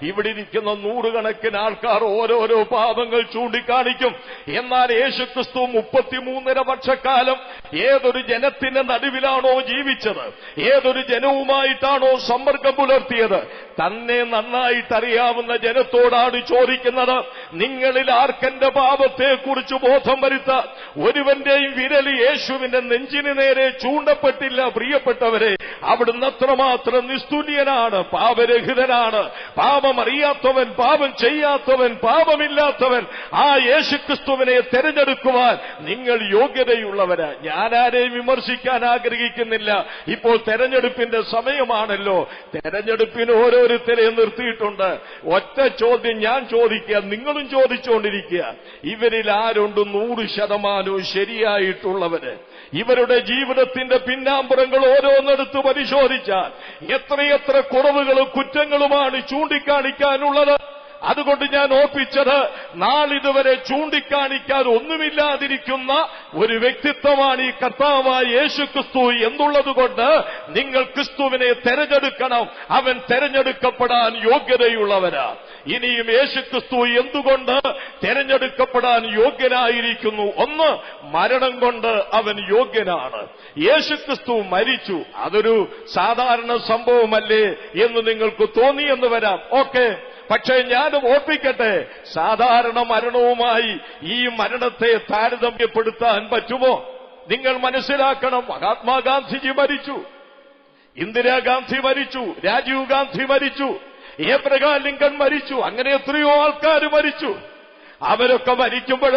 ഇവിടെ ഇരിക്കുന്ന നൂറുകണക്കിന് ആൾക്കാർ ഓരോരോ പാപങ്ങൾ ചൂണ്ടിക്കാണിക്കും. എന്നാൽ യേശുക്രിസ്തു 33.5 വർഷക്കാലം ഏതൊരു ജനത്തിന്റെ നടുവിലാണോ ജീവിച്ചത്, ഏതൊരു ജനവുമായിട്ടാണോ സമ്പർക്കം പുലർത്തിയത്, തന്നെ നന്നായിട്ടറിയാവുന്ന ജനത്തോടാണ് ചോദിക്കുന്നത്, നിങ്ങളിൽ ആർക്കെന്റെ പാപത്തെക്കുറിച്ച് ബോധം വരുത്താൻ ഒരുവന്റെയും വിരൽ യേശുവിന്റെ നെഞ്ചിന് നേരെ ചൂണ്ടപ്പെട്ടില്ല. പ്രിയപ്പെട്ടവരെ, അവിടുന്ന് അത്രമാത്രം നിസ്തുല്യനാണ്, പാപരഹിതനാണ്. പാപമറിയാത്തവൻ, പാപം ചെയ്യാത്തവൻ, പാപമില്ലാത്തവൻ ആ യേശുക്രിസ്തുവിനെ തെരഞ്ഞെടുക്കുവാൻ നിങ്ങൾ യോഗ്യതയുള്ളവരാ. ഞാനാരെയും വിമർശിക്കാൻ ആഗ്രഹിക്കുന്നില്ല. ഇപ്പോൾ തെരഞ്ഞെടുപ്പിന്റെ സമയമാണല്ലോ. തെരഞ്ഞെടുപ്പിന് ഓരോരുത്തരെ നിർത്തിയിട്ടുണ്ട്. ഒറ്റ ചോദ്യം ഞാൻ ചോദിക്കുക, നിങ്ങളും ചോദിച്ചുകൊണ്ടിരിക്കുക. ഇവരിൽ ആരുണ്ട് 100% ശരിയായിട്ടുള്ളവര്? ഇവരുടെ ജീവിതത്തിന്റെ പിന്നാമ്പുറങ്ങൾ ഓരോന്നെടുത്ത് പരിശോധിച്ചാൽ എത്രയെത്ര കുറവുകളും കുറ്റങ്ങളുമാണ് ചൂണ്ടിക്കാണിക്കാനുള്ളത്. അതുകൊണ്ട് ഞാൻ ഓർപ്പിച്ചത്, നാളിതുവരെ ചൂണ്ടിക്കാണിക്കാൻ ഒന്നുമില്ലാതിരിക്കുന്ന ഒരു വ്യക്തിത്വമാണ് ഈ കർത്താവായ യേശുക്രിസ്തു എന്നുള്ളതുകൊണ്ട് നിങ്ങൾ ക്രിസ്തുവിനെ തെരഞ്ഞെടുക്കണം. അവൻ തെരഞ്ഞെടുക്കപ്പെടാൻ യോഗ്യതയുള്ളവരാ. ഇനിയും യേശുക്രിസ്തു എന്തുകൊണ്ട് തെരഞ്ഞെടുക്കപ്പെടാൻ യോഗ്യനായിരിക്കുന്നു? ഒന്ന്, മരണം കൊണ്ട് അവൻ യോഗ്യനാണ്. യേശുക്രിസ്തു മരിച്ചു, അതൊരു സാധാരണ സംഭവമല്ലേ എന്ന് നിങ്ങൾക്ക് തോന്നിയെന്ന് വരാം. ഓക്കെ, പക്ഷേ ഞാൻ ഓർപ്പിക്കട്ടെ, സാധാരണ മരണവുമായി ഈ മരണത്തെ താരതമ്യപ്പെടുത്താൻ പറ്റുമോ? നിങ്ങൾ മനസ്സിലാക്കണം, മഹാത്മാഗാന്ധിജി മരിച്ചു, ഇന്ദിരാഗാന്ധി മരിച്ചു, രാജീവ് ഗാന്ധി മരിച്ചു, ഏബ്രഹാം ലിങ്കൺ മരിച്ചു, അങ്ങനെ എത്രയോ ആൾക്കാർ മരിച്ചു. അവരൊക്കെ മരിക്കുമ്പോൾ